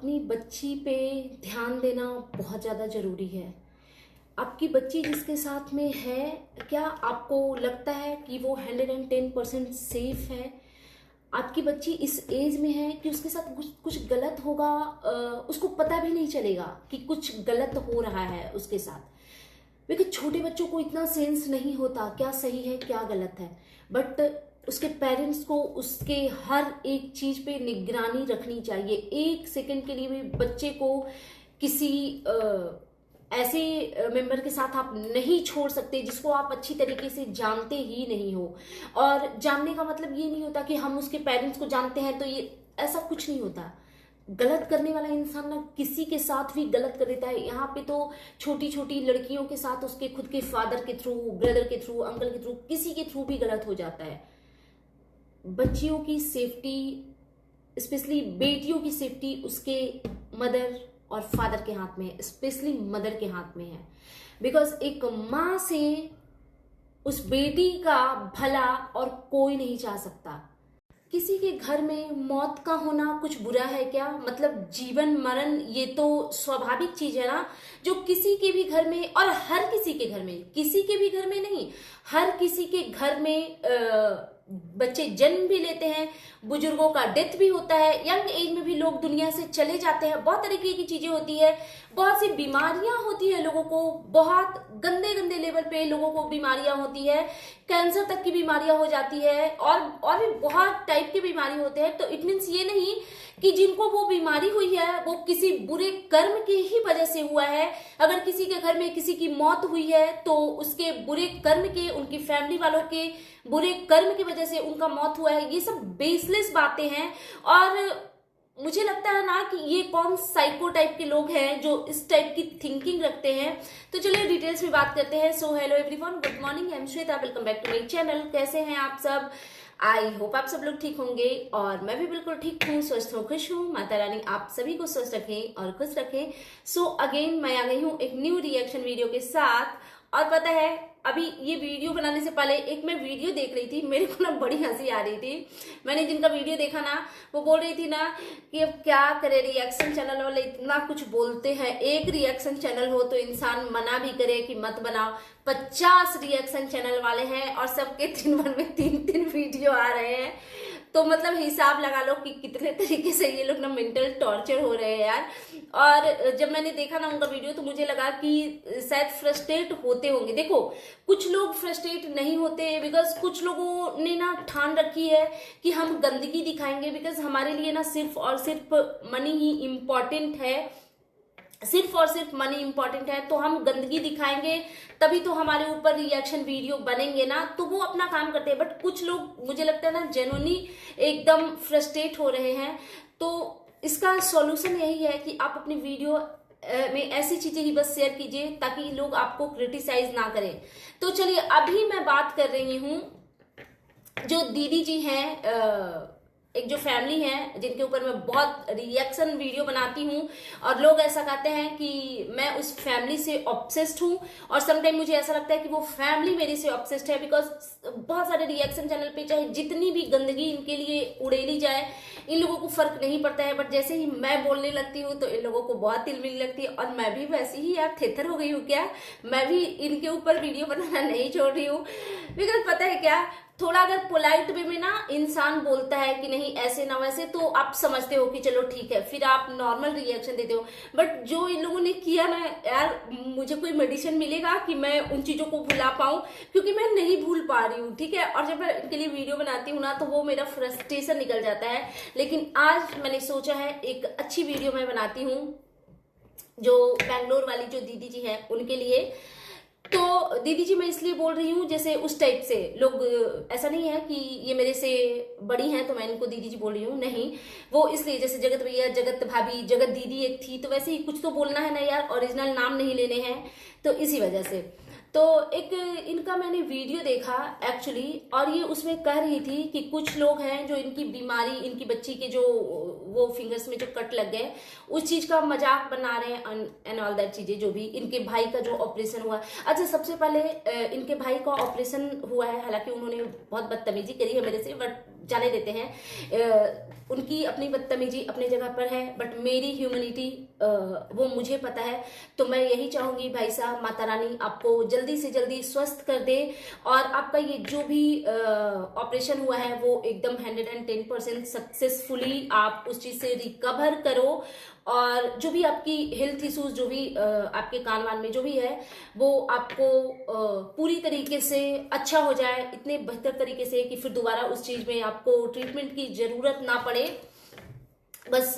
अपनी बच्ची पे ध्यान देना बहुत ज़्यादा ज़रूरी है। आपकी बच्ची जिसके साथ में है, क्या आपको लगता है कि वो 110% सेफ है? आपकी बच्ची इस एज में है कि उसके साथ कुछ गलत होगा, उसको पता भी नहीं चलेगा कि कुछ गलत हो रहा है उसके साथ। क्योंकि छोटे बच्चों को इतना सेंस नहीं होता क्या सही है क्या गलत है, बट उसके पेरेंट्स को उसके हर एक चीज पे निगरानी रखनी चाहिए। एक सेकंड के लिए भी बच्चे को किसी ऐसे मेंबर के साथ आप नहीं छोड़ सकते जिसको आप अच्छी तरीके से जानते ही नहीं हो। और जानने का मतलब ये नहीं होता कि हम उसके पेरेंट्स को जानते हैं तो ये, ऐसा कुछ नहीं होता। गलत करने वाला इंसान ना किसी के साथ भी गलत कर देता है। यहाँ पे तो छोटी छोटी लड़कियों के साथ उसके खुद के फादर के थ्रू, ब्रदर के थ्रू, अंकल के थ्रू, किसी के थ्रू भी गलत हो जाता है। बच्चियों की सेफ्टी, स्पेशली बेटियों की सेफ्टी उसके मदर और फादर के हाथ में है, स्पेशली मदर के हाथ में है। बिकॉज एक माँ से उस बेटी का भला और कोई नहीं चाह सकता। किसी के घर में मौत का होना कुछ बुरा है क्या? मतलब जीवन मरण ये तो स्वाभाविक चीज है ना, जो किसी के भी घर में, और हर किसी के घर में, किसी के भी घर में नहीं, हर किसी के घर में बच्चे जन्म भी लेते हैं, बुजुर्गों का डेथ भी होता है, यंग एज में भी लोग दुनिया से चले जाते हैं, बहुत तरीके की चीजें होती है, बहुत सी बीमारियां होती है लोगों को, बहुत गंदे गंदे लेवल पे लोगों को बीमारियां होती है, कैंसर तक की बीमारियां हो जाती है, और भी बहुत टाइप की बीमारी होते हैं। तो इट मीन्स ये नहीं कि जिनको वो बीमारी हुई है वो किसी बुरे कर्म की ही वजह से हुआ है। अगर किसी के घर में किसी की मौत हुई है तो उसके बुरे कर्म के, उनकी फैमिली वालों के बुरे कर्म की वजह से उनका मौत हुआ है। ये सब बेसलेस बातें हैं। और मुझे लगता है ना कि ये कौन साइको टाइप के लोग हैं जो इस टाइप की थिंकिंग रखते हैं। तो चलिए डिटेल्स में बात करते हैं। So hello everyone, good morning, I am Shweta, welcome back to my channel. कैसे हैं आप सब? आई होप आप सब लोग ठीक होंगे और मैं भी बिल्कुल ठीक हूँ, स्वस्थ हूँ, खुश हूँ। माता रानी आप सभी को स्वस्थ रखें और खुश रखें। सो अगेन मैं आ गई हूँ एक न्यू रिएक्शन वीडियो के साथ। और पता है, अभी ये वीडियो बनाने से पहले एक मैं वीडियो देख रही थी, मेरे को ना बड़ी हंसी आ रही थी। मैंने जिनका वीडियो देखा ना, वो बोल रही थी ना कि अब क्या करे, रिएक्शन चैनल वाले इतना कुछ बोलते हैं, एक रिएक्शन चैनल हो तो इंसान मना भी करे कि मत बनाओ। 50 रिएक्शन चैनल वाले हैं और सबके दिन में 3-3 वीडियो आ रहे हैं। तो मतलब हिसाब लगा लो कि कितने तरीके से ये लोग ना मेंटल टॉर्चर हो रहे हैं यार। और जब मैंने देखा ना उनका वीडियो तो मुझे लगा कि शायद फ्रस्ट्रेट होते होंगे। देखो, कुछ लोग फ्रस्ट्रेट नहीं होते बिकॉज कुछ लोगों ने ना ठान रखी है कि हम गंदगी दिखाएंगे, बिकॉज हमारे लिए ना सिर्फ और सिर्फ मनी ही इम्पोर्टेंट है, सिर्फ और सिर्फ मनी इंपॉर्टेंट है। तो हम गंदगी दिखाएंगे तभी तो हमारे ऊपर रिएक्शन वीडियो बनेंगे ना, तो वो अपना काम करते हैं। बट कुछ लोग मुझे लगता है ना जेन्युइनली एकदम फ्रस्ट्रेट हो रहे हैं। तो इसका सॉल्यूशन यही है कि आप अपनी वीडियो में ऐसी चीजें ही बस शेयर कीजिए ताकि लोग आपको क्रिटिसाइज ना करें। तो चलिए, अभी मैं बात कर रही हूँ जो दीदी जी हैं, एक जो फैमिली है जिनके ऊपर मैं बहुत रिएक्शन वीडियो बनाती हूँ और लोग ऐसा कहते हैं कि मैं उस फैमिली से ऑब्सेस्ड हूँ, और समटाइम मुझे ऐसा लगता है कि वो फैमिली मेरे से ऑब्सेस्ड है। बिकॉज बहुत सारे रिएक्शन चैनल पे चाहे जितनी भी गंदगी इनके लिए उड़ेली जाए, इन लोगों को फर्क नहीं पड़ता है। बट जैसे ही मैं बोलने लगती हूँ तो इन लोगों को बहुत तिलमिल लगती है। और मैं भी वैसी ही यार थेथर हो गई हूँ क्या, मैं भी इनके ऊपर वीडियो बनाना नहीं छोड़ रही हूँ। बिकॉज पता है क्या, थोड़ा अगर पोलाइट वे में ना इंसान बोलता है कि नहीं ऐसे ना वैसे, तो आप समझते हो कि चलो ठीक है, फिर आप नॉर्मल रिएक्शन देते हो। बट जो इन लोगों ने किया ना यार, मुझे कोई मेडिसिन मिलेगा कि मैं उन चीजों को भुला पाऊं, क्योंकि मैं नहीं भूल पा रही हूँ, ठीक है। और जब मैं इनके लिए वीडियो बनाती हूँ ना तो वो मेरा फ्रस्ट्रेशन निकल जाता है। लेकिन आज मैंने सोचा है एक अच्छी वीडियो मैं बनाती हूँ जो बैंगलोर वाली जो दीदी जी है उनके लिए। तो दीदी जी मैं इसलिए बोल रही हूँ, जैसे उस टाइप से लोग, ऐसा नहीं है कि ये मेरे से बड़ी हैं तो मैं इनको दीदी जी बोल रही हूँ, नहीं। वो इसलिए जैसे जगत भैया, जगत भाभी, जगत दीदी एक थी, तो वैसे ही कुछ तो बोलना है ना यार, ओरिजिनल नाम नहीं लेने हैं, तो इसी वजह से। तो एक इनका मैंने वीडियो देखा एक्चुअली, और ये उसमें कह रही थी कि कुछ लोग हैं जो इनकी बीमारी, इनकी बच्ची के जो वो फिंगर्स में जो कट लग गए, उस चीज का मजाक बना रहे हैं एंड ऑल दैट चीजें। जो भी इनके भाई का जो ऑपरेशन हुआ, अच्छा सबसे पहले इनके भाई का ऑपरेशन हुआ है, हालांकि उन्होंने बहुत बदतमीजी करी है मेरे से, बट जाने देते हैं। उनकी अपनी बदतमीजी अपनी जगह पर है, बट मेरी ह्यूमैनिटी वो मुझे पता है। तो मैं यही चाहूंगी भाई साहब, माता रानी आपको जल्दी से जल्दी स्वस्थ कर दे, और आपका ये जो भी ऑपरेशन हुआ है वो एकदम 110% सक्सेसफुली आप उस चीज से रिकवर करो, और जो भी आपकी हेल्थ इश्यूज, जो भी आपके कान वान में जो भी है, वो आपको पूरी तरीके से अच्छा हो जाए, इतने बेहतर तरीके से कि फिर दोबारा उस चीज में आपको ट्रीटमेंट की जरूरत ना पड़े। बस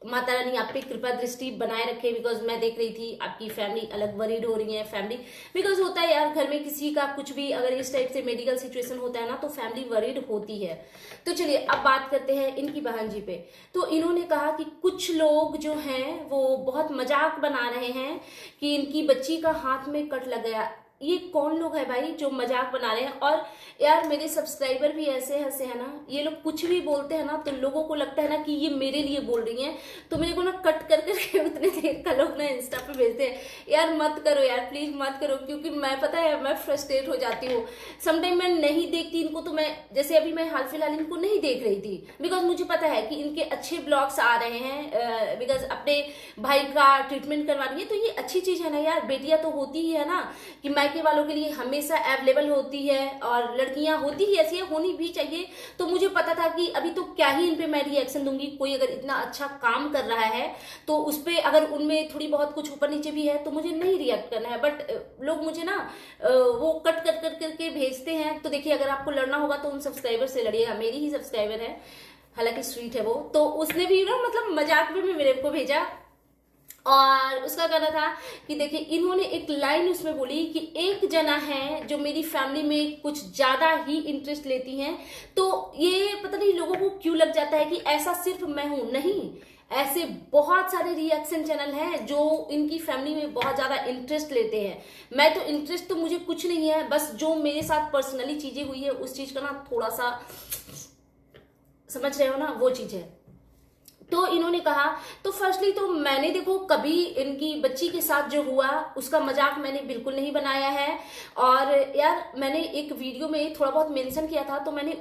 माता रानी आप पे कृपा दृष्टि बनाए रखे, बिकॉज मैं देख रही थी आपकी फैमिली अलग वरीड हो रही है। फैमिली बिकॉज होता है यार, घर में किसी का कुछ भी अगर इस टाइप से मेडिकल सिचुएशन होता है ना, तो फैमिली वरीड होती है। तो चलिए अब बात करते हैं इनकी बहन जी पे। तो इन्होंने कहा कि कुछ लोग जो हैं वो बहुत मजाक बना रहे हैं कि इनकी बच्ची का हाथ में कट लग गया। ये कौन लोग है भाई जो मजाक बना रहे हैं? और यार मेरे सब्सक्राइबर भी ऐसे है ना, ये लोग कुछ भी बोलते हैं ना तो लोगों को लगता है ना कि ये मेरे लिए बोल रही हैं, तो मेरे को ना कट कर करके उतने देर का लोग ना इंस्टा पे भेजते हैं। यार मत करो यार, प्लीज मत करो, क्योंकि मैं पता है मैं फ्रस्ट्रेट हो जाती हूँ। समटाइम मैं नहीं देखती इनको, तो मैं जैसे अभी मैं हाल फिलहाल इनको नहीं देख रही थी, बिकॉज मुझे पता है कि इनके अच्छे ब्लॉग्स आ रहे हैं, बिकॉज अपने भाई का ट्रीटमेंट करवा रही है। तो ये अच्छी चीज है ना यार, बेटियां तो होती ही है ना कि के वालों के लिए हमेशा अवेलेबल होती है, और लड़कियां होती ही ऐसी है, होनी भी चाहिए। तो मुझे पता था कि अभी तो क्या ही इन पे मैं रिएक्शन दूंगी। कोई अगर इतना अच्छा काम कर रहा है तो उस पे अगर उनमें थोड़ी बहुत कुछ ऊपर नीचे भी है तो मुझे नहीं रिएक्ट करना है। बट लोग मुझे ना वो कट कर कर करके भेजते हैं। तो देखिए, अगर आपको लड़ना होगा तो उन सब्सक्राइबर से लड़िएगा। मेरी ही सब्सक्राइबर है, हालांकि स्वीट है वो, तो उसने भी ना मतलब मजाक में मेरे को भेजा, और उसका कहना था कि देखिए इन्होंने एक लाइन उसमें बोली कि एक जना है जो मेरी फैमिली में कुछ ज्यादा ही इंटरेस्ट लेती हैं। तो ये पता नहीं लोगों को क्यों लग जाता है कि ऐसा सिर्फ मैं हूं। नहीं, ऐसे बहुत सारे रिएक्शन चैनल हैं जो इनकी फैमिली में बहुत ज्यादा इंटरेस्ट लेते हैं। मैं तो इंटरेस्ट तो मुझे कुछ नहीं है, बस जो मेरे साथ पर्सनली चीजें हुई है उस चीज का ना थोड़ा सा समझ रहे हो ना, वो चीज है। तो इन्होंने कहा, तो फर्स्टली तो मैंने देखो कभी इनकी बच्ची के साथ जो हुआ उसका मजाक मैंने बिल्कुल नहीं बनाया है। और यार मैंने एक वीडियो में थोड़ा बहुत मेंशन किया था, तो मैंने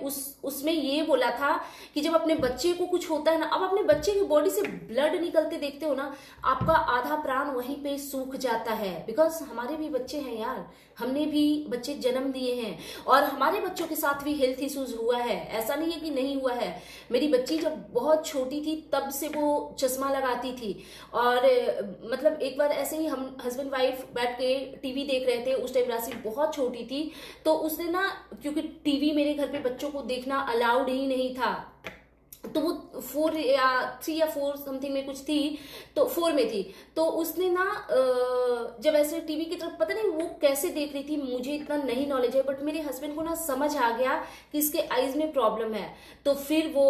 उसमें ये बोला था कि जब अपने बच्चे को कुछ होता है ना, अब अपने बच्चे की बॉडी से ब्लड निकलते देखते हो ना, आपका आधा प्राण वहीं पे सूख जाता है। बिकॉज हमारे भी बच्चे हैं यार, हमने भी बच्चे जन्म दिए हैं, और हमारे बच्चों के साथ भी हेल्थ इश्यूज हुआ है। ऐसा नहीं है कि नहीं हुआ है। मेरी बच्ची जब बहुत छोटी थी तब से वो चश्मा लगाती थी, और मतलब एक बार ऐसे ही हम हस्बैंड वाइफ बैठ के टीवी देख रहे थे, उस टाइम राशि बहुत छोटी थी, तो उसने ना, क्योंकि टीवी मेरे घर पे बच्चों को देखना अलाउड ही नहीं था, तो वो 4 या 3 या 4 समथिंग में कुछ थी, तो 4 में थी, तो उसने ना जब ऐसे टीवी की तरफ पता नहीं वो कैसे देख रही थी, मुझे इतना नहीं नॉलेज है, बट मेरे हस्बैंड को ना समझ आ गया कि इसके आईज में प्रॉब्लम है। तो फिर वो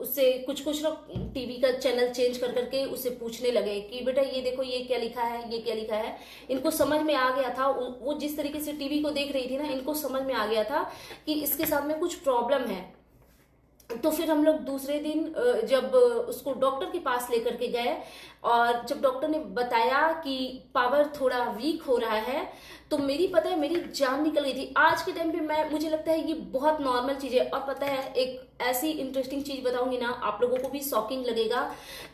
उससे कुछ ना टीवी का चैनल चेंज कर करके उससे पूछने लगे कि बेटा ये देखो ये क्या लिखा है, ये क्या लिखा है। इनको समझ में आ गया था, वो जिस तरीके से टीवी को देख रही थी ना, इनको समझ में आ गया था कि इसके साथ में कुछ प्रॉब्लम है। तो फिर हम लोग दूसरे दिन जब उसको डॉक्टर के पास लेकर के गए, और जब डॉक्टर ने बताया कि पावर थोड़ा वीक हो रहा है, तो मेरी पता है मेरी जान निकल गई थी। आज के टाइम पे मुझे लगता है ये बहुत नॉर्मल चीज है। और पता है एक ऐसी इंटरेस्टिंग चीज बताऊंगी ना, आप लोगों को भी शॉकिंग लगेगा।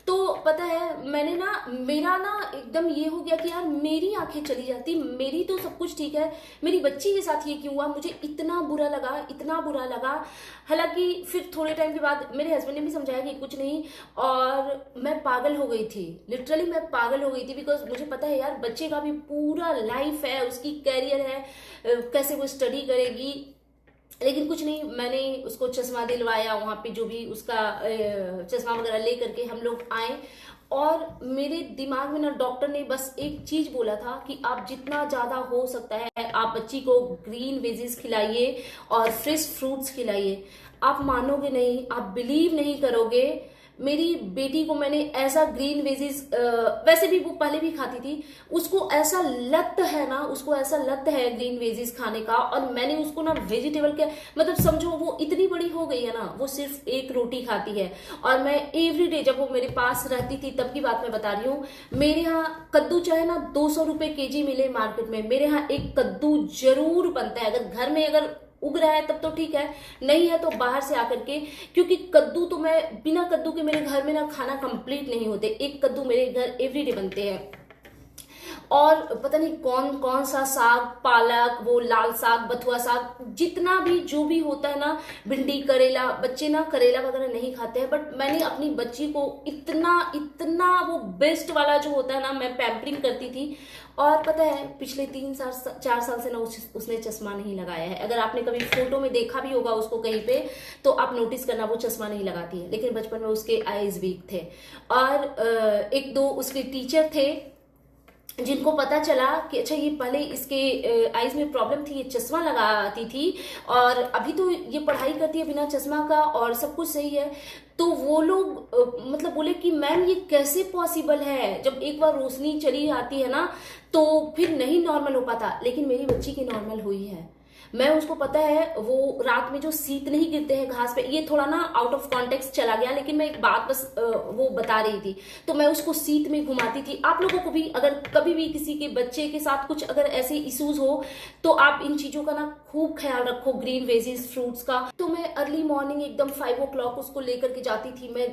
तो पता है मैंने ना, मेरा ना एकदम ये हो गया कि यार मेरी आंखें चली जाती, मेरी तो सब कुछ ठीक है, मेरी बच्ची के साथ ये क्यों हुआ। मुझे इतना बुरा लगा, इतना बुरा लगा। हालांकि फिर थोड़े टाइम के बाद मेरे हस्बैंड ने भी समझाया कि कुछ नहीं, और मैं पागल हो गई थी, लिटरली मैं पागल हो गई थी। बिकॉज मुझे पता है यार बच्चे का भी पूरा लाइफ है, उसकी कैरियर है, कैसे वो स्टडी करेगी। लेकिन कुछ नहीं, मैंने उसको चश्मा दिलवाया, वहां पे जो भी उसका चश्मा वगैरह ले करके हम लोग आए। और मेरे दिमाग में ना डॉक्टर ने बस एक चीज बोला था कि आप जितना ज्यादा हो सकता है आप बच्ची को ग्रीन वेजीज खिलाइए और फ्रेश फ्रूट्स खिलाइए। आप मानोगे नहीं, आप बिलीव नहीं करोगे, मेरी बेटी को मैंने ऐसा ग्रीन वेजीज, वैसे भी वो पहले भी खाती थी, उसको ऐसा लत है ना, उसको ऐसा लत है ग्रीन वेजीज खाने का। और मैंने उसको ना वेजिटेबल के मतलब समझो वो इतनी बड़ी हो गई है ना, वो सिर्फ एक रोटी खाती है। और मैं एवरीडे जब वो मेरे पास रहती थी तब की बात मैं बता रही हूँ, मेरे यहाँ कद्दू चाहे ना 200 रुपए केजी मिले मार्केट में, मेरे यहाँ एक कद्दू जरूर बनता है। अगर घर में अगर उग रहा है तब तो ठीक है, नहीं है तो बाहर से आकर के, क्योंकि कद्दू तो मैं बिना कद्दू के मेरे घर में ना खाना कंप्लीट नहीं होते। एक कद्दू मेरे घर एवरीडे बनते हैं। और पता नहीं कौन कौन सा साग, पालक, वो लाल साग, बथुआ साग, जितना भी जो भी होता है ना, भिंडी, करेला, बच्चे ना करेला वगैरह नहीं खाते हैं, बट मैंने अपनी बच्ची को इतना इतना वो बेस्ट वाला जो होता है ना, मैं पैम्परिंग करती थी। और पता है पिछले 3-4 साल से ना उसने चश्मा नहीं लगाया है। अगर आपने कभी फोटो में देखा भी होगा उसको कहीं पे, तो आप नोटिस करना वो चश्मा नहीं लगाती है, लेकिन बचपन में उसके आईज वीक थे। और एक दो उसके टीचर थे जिनको पता चला कि अच्छा ये पहले इसके आईज में प्रॉब्लम थी, ये चश्मा लगाती थी और अभी तो ये पढ़ाई करती है बिना चश्मा का और सब कुछ सही है। तो वो लोग मतलब बोले कि मैम ये कैसे पॉसिबल है, जब एक बार रोशनी चली आती है ना तो फिर नहीं नॉर्मल हो पाता। लेकिन मेरी बच्ची की नॉर्मल हुई है। मैं उसको पता है वो रात में जो शीत नहीं गिरते हैं घास पे, ये थोड़ा ना आउट ऑफ कॉन्टेक्स्ट चला गया, लेकिन मैं एक बात बस वो बता रही थी। तो मैं उसको शीत में घुमाती थी। आप लोगों को भी अगर कभी भी किसी के बच्चे के साथ कुछ अगर ऐसे इश्यूज हो तो आप इन चीजों का ना खूब ख्याल रखो, ग्रीन वेजीज, फ्रूट्स का। तो मैं अर्ली मॉर्निंग एकदम 5 o'clock उसको लेकर के जाती थी। मैं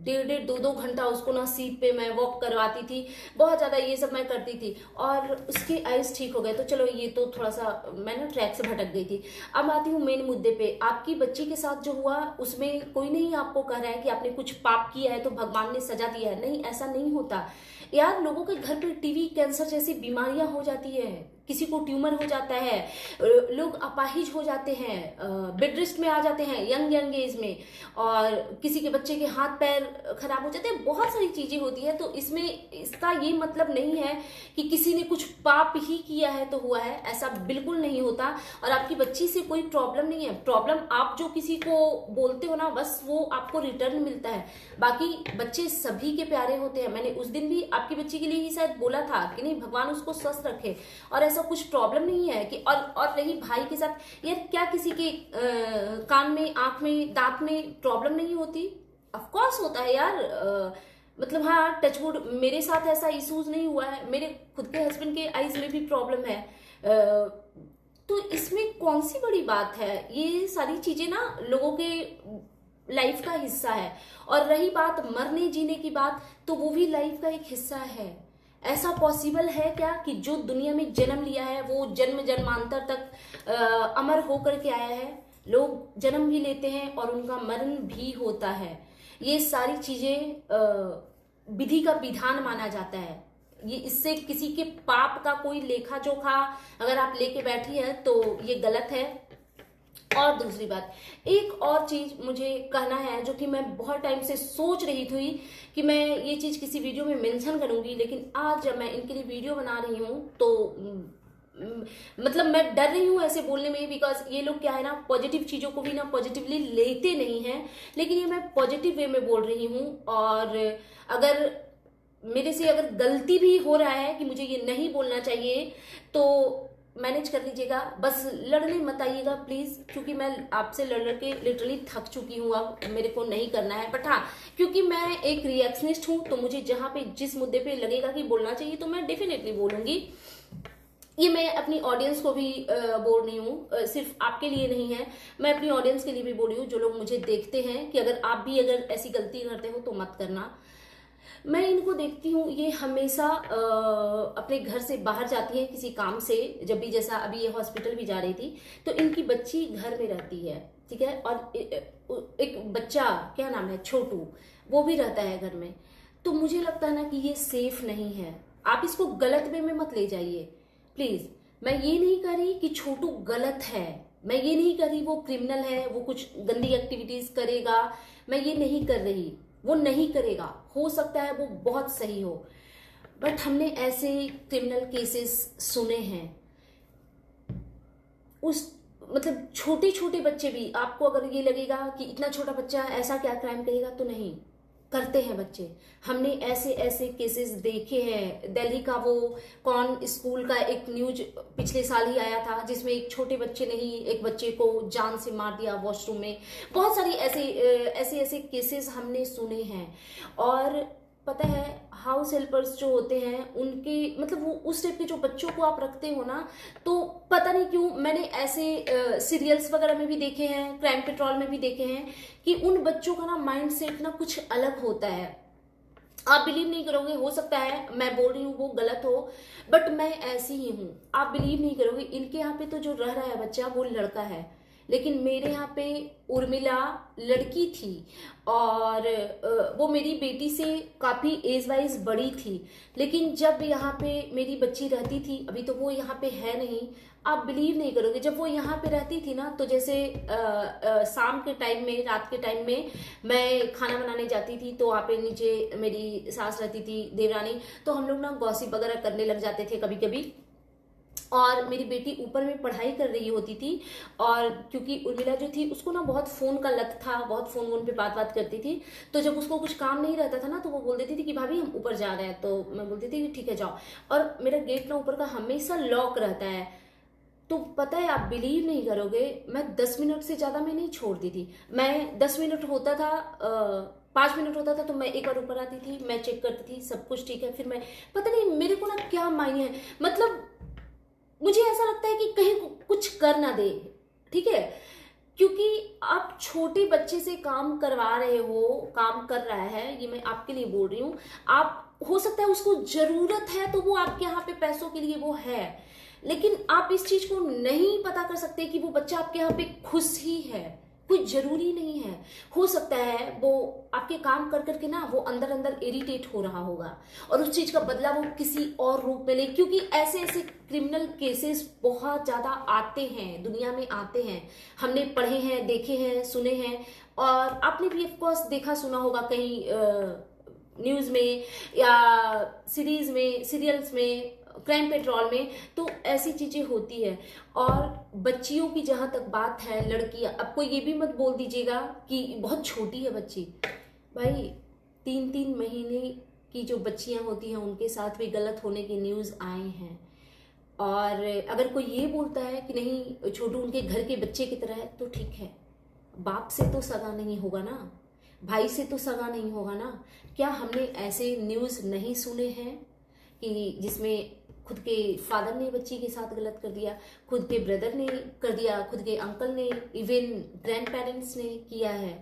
1.5 2 घंटा उसको ना सीट पे मैं वॉक करवाती थी, बहुत ज्यादा ये सब मैं करती थी और उसके आइज ठीक हो गए। तो चलो ये तो थोड़ा सा मैं ना ट्रैक से भटक गई थी। अब आती हूँ मेन मुद्दे पे। आपकी बच्ची के साथ जो हुआ उसमें कोई नहीं आपको कह रहा है कि आपने कुछ पाप किया है तो भगवान ने सजा दिया है, नहीं, ऐसा नहीं होता यार। लोगों के घर पे टीबी, कैंसर जैसी बीमारियां हो जाती है, किसी को ट्यूमर हो जाता है, लोग अपाहिज हो जाते हैं, बेड रेस्ट में आ जाते हैं यंग एज में, और किसी के बच्चे के हाथ पैर खराब हो जाते हैं, बहुत सारी चीजें होती है। तो इसमें इसका ये मतलब नहीं है कि किसी ने कुछ पाप ही किया है तो हुआ है, ऐसा बिल्कुल नहीं होता। और आपकी बच्ची से कोई प्रॉब्लम नहीं है। प्रॉब्लम आप जो किसी को बोलते हो ना, बस वो आपको रिटर्न मिलता है। बाकी बच्चे सभी के प्यारे होते हैं। मैंने उस दिन भी आपकी बच्ची के लिए ही शायद बोला था कि नहीं, भगवान उसको स्वस्थ रखे, और ऐसा कुछ प्रॉब्लम नहीं है कि और रही भाई के साथ, यार क्या किसी के कान में, आंख में, दांत में प्रॉब्लम नहीं होती? ऑफ कोर्स होता है यार। मतलब हाँ, टचवुड मेरे साथ ऐसा इश्यूज नहीं हुआ है, मेरे खुद के हस्बैंड के आईज में भी प्रॉब्लम है। तो इसमें कौन सी बड़ी बात है? ये सारी चीजें ना लोगों के लाइफ का हिस्सा है। और रही बात मरने जीने की बात, तो वो भी लाइफ का एक हिस्सा है। ऐसा पॉसिबल है क्या कि जो दुनिया में जन्म लिया है वो जन्म जन्मांतर तक अमर होकर के आया है? लोग जन्म भी लेते हैं और उनका मरण भी होता है। ये सारी चीजें विधि का विधान माना जाता है। ये इससे किसी के पाप का कोई लेखा जोखा अगर आप लेके बैठी है तो ये गलत है। और दूसरी बात, एक और चीज मुझे कहना है जो कि मैं बहुत टाइम से सोच रही थी कि मैं ये चीज किसी वीडियो में मेंशन करूंगी, लेकिन आज जब मैं इनके लिए वीडियो बना रही हूं तो मतलब मैं डर रही हूं ऐसे बोलने में, बिकॉज ये लोग क्या है ना, पॉजिटिव चीजों को भी ना पॉजिटिवली लेते नहीं हैं। लेकिन ये मैं पॉजिटिव वे में बोल रही हूं, और अगर मेरे से अगर गलती भी हो रहा है कि मुझे ये नहीं बोलना चाहिए तो मैनेज कर लीजिएगा। बस लड़ने मत आइएगा प्लीज, क्योंकि मैं आपसे लड़ के लिटरली थक चुकी हूँ। अब मेरे को नहीं करना है, बट हाँ, क्योंकि मैं एक रिएक्शनिस्ट हूँ तो मुझे जहां पे जिस मुद्दे पे लगेगा कि बोलना चाहिए तो मैं डेफिनेटली बोलूंगी। ये मैं अपनी ऑडियंस को भी बोल रही हूँ, सिर्फ आपके लिए नहीं है, मैं अपनी ऑडियंस के लिए भी बोल रही हूँ जो लोग मुझे देखते हैं, कि अगर आप भी अगर ऐसी गलती करते हो तो मत करना। मैं इनको देखती हूँ, ये हमेशा अपने घर से बाहर जाती है किसी काम से, जब भी, जैसा अभी ये हॉस्पिटल भी जा रही थी, तो इनकी बच्ची घर में रहती है, ठीक है, और एक बच्चा, क्या नाम है, छोटू, वो भी रहता है घर में। तो मुझे लगता है ना कि ये सेफ नहीं है। आप इसको गलत वे में मत ले जाइए प्लीज। मैं ये नहीं कह रही कि छोटू गलत है, मैं ये नहीं कह रही वो क्रिमिनल है, वो कुछ गंदी एक्टिविटीज करेगा, मैं ये नहीं कर रही, वो नहीं करेगा, हो सकता है वो बहुत सही हो, बट हमने ऐसे क्रिमिनल केसेस सुने हैं। उस मतलब छोटे छोटे बच्चे भी, आपको अगर ये लगेगा कि इतना छोटा बच्चा ऐसा क्या क्राइम करेगा, तो नहीं करते हैं बच्चे। हमने ऐसे ऐसे केसेस देखे हैं। दिल्ली का वो कौन स्कूल का एक न्यूज पिछले साल ही आया था, जिसमें एक छोटे बच्चे ने ही एक बच्चे को जान से मार दिया वॉशरूम में। बहुत सारी ऐसे ऐसे केसेस हमने सुने हैं। और पता है, हाउस हेल्पर्स जो होते हैं उनके मतलब वो उस टाइप के जो बच्चों को आप रखते हो ना, तो पता नहीं क्यों मैंने ऐसे सीरियल्स वगैरह में भी देखे हैं, क्राइम पेट्रोल में भी देखे हैं कि उन बच्चों का ना माइंड सेट ना कुछ अलग होता है। आप बिलीव नहीं करोगे, हो सकता है मैं बोल रही हूँ वो गलत हो, बट मैं ऐसी ही हूँ। आप बिलीव नहीं करोगे, इनके यहाँ पे तो जो रह रहा है बच्चा वो लड़का है, लेकिन मेरे यहाँ पे उर्मिला लड़की थी और वो मेरी बेटी से काफ़ी एज वाइज बड़ी थी। लेकिन जब यहाँ पे मेरी बच्ची रहती थी, अभी तो वो यहाँ पे है नहीं, आप बिलीव नहीं करोगे, जब वो यहाँ पे रहती थी ना तो जैसे शाम के टाइम में, रात के टाइम में मैं खाना बनाने जाती थी तो वहाँ पे नीचे मेरी सास रहती थी, देवरानी, तो हम लोग ना गॉसिप वगैरह करने लग जाते थे कभी कभी। और मेरी बेटी ऊपर में पढ़ाई कर रही होती थी, और क्योंकि उर्मिला जो थी उसको ना बहुत फ़ोन का लत था, बहुत फ़ोन वोन पे बात करती थी, तो जब उसको कुछ काम नहीं रहता था ना तो वो बोल देती थी कि भाभी हम ऊपर जा रहे हैं, तो मैं बोलती थी कि ठीक है जाओ। और मेरा गेट ना ऊपर का हमेशा लॉक रहता है, तो पता है आप बिलीव नहीं करोगे, मैं 10 मिनट से ज़्यादा मैं नहीं छोड़ती थी। मैं 10 मिनट होता था, 5 मिनट होता था तो मैं एक बार ऊपर आती थी, मैं चेक करती थी सब कुछ ठीक है, फिर मैं पता नहीं मेरे को ना क्या मायने है, मतलब मुझे ऐसा लगता है कि कहीं कुछ कर ना दे, ठीक है, क्योंकि आप छोटे बच्चे से काम करवा रहे हो, काम कर रहा है, ये मैं आपके लिए बोल रही हूँ। आप हो सकता है उसको जरूरत है तो वो आपके यहाँ पे पैसों के लिए वो है, लेकिन आप इस चीज को नहीं पता कर सकते कि वो बच्चा आपके यहाँ पे खुश ही है, कोई जरूरी नहीं है। हो सकता है वो आपके काम कर करके ना वो अंदर अंदर इरिटेट हो रहा होगा और उस चीज का बदला वो किसी और रूप में ले, क्योंकि ऐसे ऐसे क्रिमिनल केसेस बहुत ज्यादा आते हैं, दुनिया में आते हैं, हमने पढ़े हैं, देखे हैं, सुने हैं, और आपने भी ऑफकोर्स देखा सुना होगा कहीं न्यूज में या सीरीज में, सीरियल्स में, क्राइम पेट्रोल में, तो ऐसी चीजें होती है। और बच्चियों की जहां तक बात है, लड़कियां, अब कोई ये भी मत बोल दीजिएगा कि बहुत छोटी है बच्ची, भाई 3-3 महीने की जो बच्चियां होती हैं उनके साथ भी गलत होने की न्यूज आए हैं। और अगर कोई ये बोलता है कि नहीं छोटू उनके घर के बच्चे की तरह है, तो ठीक है, बाप से तो सगा नहीं होगा ना, भाई से तो सगा नहीं होगा ना। क्या हमने ऐसे न्यूज नहीं सुने हैं कि जिसमें खुद के फादर ने बच्ची के साथ गलत कर दिया, खुद के ब्रदर ने कर दिया, खुद के अंकल ने, इवन ग्रैंड पेरेंट्स ने किया है।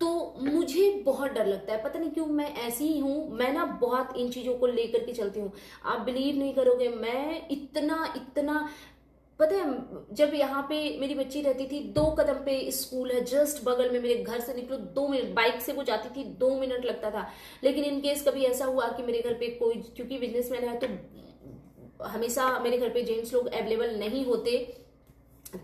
तो मुझे बहुत डर लगता है, पता नहीं क्यों, मैं ऐसी ही हूँ, मैं ना बहुत इन चीजों को लेकर के चलती हूँ। आप बिलीव नहीं करोगे, मैं इतना इतना, पता है जब यहाँ पे मेरी बच्ची रहती थी 2 कदम पे स्कूल है, जस्ट बगल में, मेरे घर से निकलो 2 मिनट, बाइक से वो जाती थी 2 मिनट लगता था। लेकिन इन केस कभी ऐसा हुआ कि मेरे घर पे कोई, क्योंकि बिजनेसमैन है तो हमेशा मेरे घर पे जेंट्स लोग अवेलेबल नहीं होते,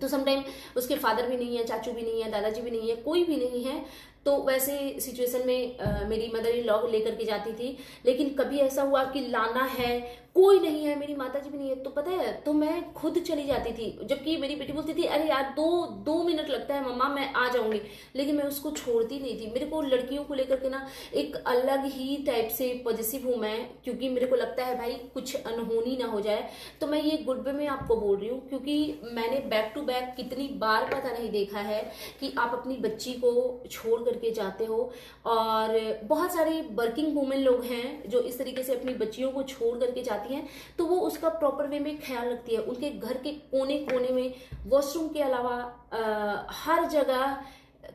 तो समटाइम उसके फादर भी नहीं है, चाचू भी नहीं है, दादाजी भी नहीं है, कोई भी नहीं है, तो वैसे सिचुएशन में मेरी मदर इन लॉ लेकर के जाती थी। लेकिन कभी ऐसा हुआ कि लाना है, कोई नहीं है, मेरी माताजी भी नहीं है, तो पता है तो मैं खुद चली जाती थी, जबकि मेरी बेटी बोलती थी अरे यार 2 मिनट लगता है मम्मा, मैं आ जाऊंगी, लेकिन मैं उसको छोड़ती नहीं थी। मेरे को लड़कियों को लेकर के ना एक अलग ही टाइप से पॉजिटिव हूँ मैं, क्योंकि मेरे को लगता है भाई कुछ अनहोनी ना हो जाए, तो मैं ये गुड वे में आपको बोल रही हूँ, क्योंकि मैंने बैक टू बैक कितनी बार पता नहीं देखा है कि आप अपनी बच्ची को छोड़ करके जाते हो। और बहुत सारे वर्किंग वुमेन लोग हैं जो इस तरीके से अपनी बच्चियों को छोड़ करके जाती हैं, तो वो उसका प्रॉपर वे में ख्याल रखती है। उनके घर के कोने कोने में, वॉशरूम के अलावा हर जगह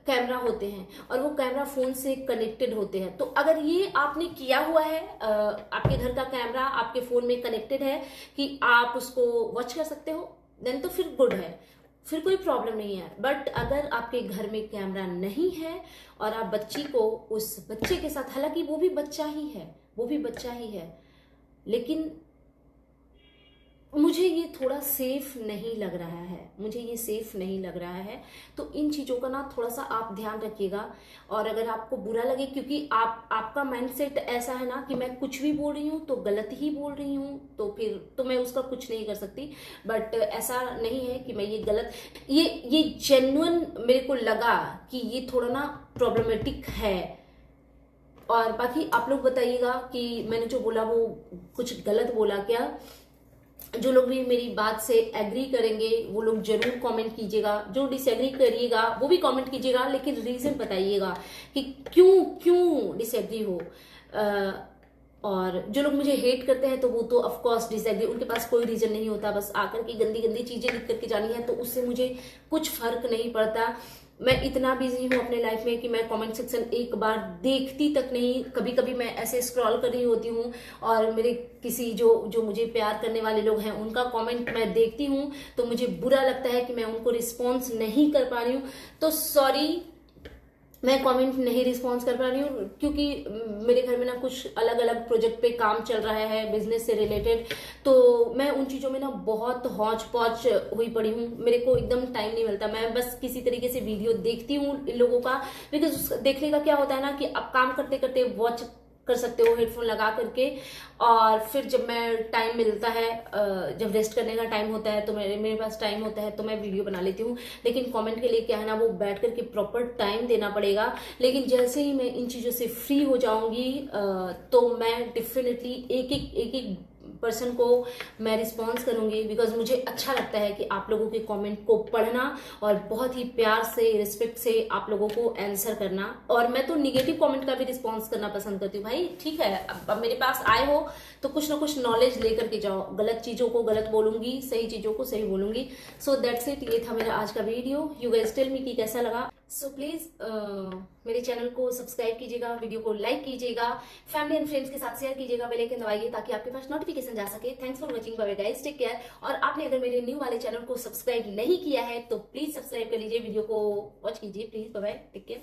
कैमरा होते हैं, और वो कैमरा फोन से कनेक्टेड होते हैं। तो अगर ये आपने किया हुआ है, आपके घर का कैमरा आपके फोन में कनेक्टेड है कि आप उसको वॉच कर सकते हो, देन तो फिर गुड है, फिर कोई प्रॉब्लम नहीं है। बट अगर आपके घर में कैमरा नहीं है और आप बच्ची को उस बच्चे के साथ, हालांकि वो भी बच्चा ही है, वो भी बच्चा ही है, लेकिन मुझे ये थोड़ा सेफ नहीं लग रहा है, मुझे ये सेफ नहीं लग रहा है। तो इन चीज़ों का ना थोड़ा सा आप ध्यान रखिएगा। और अगर आपको बुरा लगे, क्योंकि आपका माइंडसेट ऐसा है ना कि मैं कुछ भी बोल रही हूँ तो गलत ही बोल रही हूँ, तो फिर तो मैं उसका कुछ नहीं कर सकती। बट ऐसा नहीं है कि मैं ये गलत, ये जेन्युइन मेरे को लगा कि ये थोड़ा ना प्रॉब्लमेटिक है। और बाकी आप लोग बताइएगा कि मैंने जो बोला वो कुछ गलत बोला क्या। जो लोग भी मेरी बात से एग्री करेंगे वो लोग जरूर कमेंट कीजिएगा, जो डिसएग्री करिएगा वो भी कमेंट कीजिएगा, लेकिन रीजन बताइएगा कि क्यों डिसएग्री हो। और जो लोग मुझे हेट करते हैं तो वो तो ऑफ कोर्स डिसएग्री, उनके पास कोई रीजन नहीं होता, बस आकर के गंदी गंदी चीजें लिख करके जानी है, तो उससे मुझे कुछ फर्क नहीं पड़ता। मैं इतना बिजी हूँ अपने लाइफ में कि मैं कमेंट सेक्शन एक बार देखती तक नहीं। कभी कभी मैं ऐसे स्क्रॉल कर रही होती हूँ और मेरे किसी जो जो मुझे प्यार करने वाले लोग हैं उनका कमेंट मैं देखती हूँ तो मुझे बुरा लगता है कि मैं उनको रिस्पॉन्स नहीं कर पा रही हूँ। तो सॉरी, मैं कमेंट नहीं रिस्पॉन्स कर पा रही हूँ क्योंकि मेरे घर में ना कुछ अलग अलग प्रोजेक्ट पे काम चल रहा है बिजनेस से रिलेटेड, तो मैं उन चीज़ों में ना बहुत हौच पौच हुई पड़ी हूँ। मेरे को एकदम टाइम नहीं मिलता, मैं बस किसी तरीके से वीडियो देखती हूँ इन लोगों का, बिकॉज देखने का क्या होता है ना कि आप काम करते करते वॉच कर सकते हो हेडफोन लगा करके, और फिर जब मैं टाइम मिलता है, जब रेस्ट करने का टाइम होता है तो मेरे पास टाइम होता है तो मैं वीडियो बना लेती हूँ। लेकिन कमेंट के लिए क्या है ना, वो बैठ करके प्रॉपर टाइम देना पड़ेगा। लेकिन जैसे ही मैं इन चीज़ों से फ्री हो जाऊंगी तो मैं डेफिनेटली एक एक पर्सन को मैं रिस्पॉन्स करूंगी, बिकॉज मुझे अच्छा लगता है कि आप लोगों के कमेंट को पढ़ना और बहुत ही प्यार से रिस्पेक्ट से आप लोगों को आंसर करना। और मैं तो निगेटिव कमेंट का भी रिस्पॉन्स करना पसंद करती हूँ। भाई ठीक है, अब मेरे पास आए हो तो कुछ ना कुछ नॉलेज लेकर के जाओ, गलत चीज़ों को गलत बोलूंगी, सही चीज़ों को सही बोलूंगी। सो दैट्स इट, ये था मेरा आज का video. You guys tell me कि कैसा लगा। सो प्लीज मेरे चैनल को सब्सक्राइब कीजिएगा, वीडियो को लाइक कीजिएगा, फैमिली एंड फ्रेंड्स के साथ शेयर कीजिएगा, बेल आइकन दबाइए ताकि आपके पास नोटिफिकेशन जा सके। Thanks for watching, bye guys, take care. और आपने अगर मेरे न्यू वाले चैनल को सब्सक्राइब नहीं किया है तो प्लीज सब्सक्राइब कर लीजिए, वीडियो को वॉच कीजिए प्लीज। Bye, take care.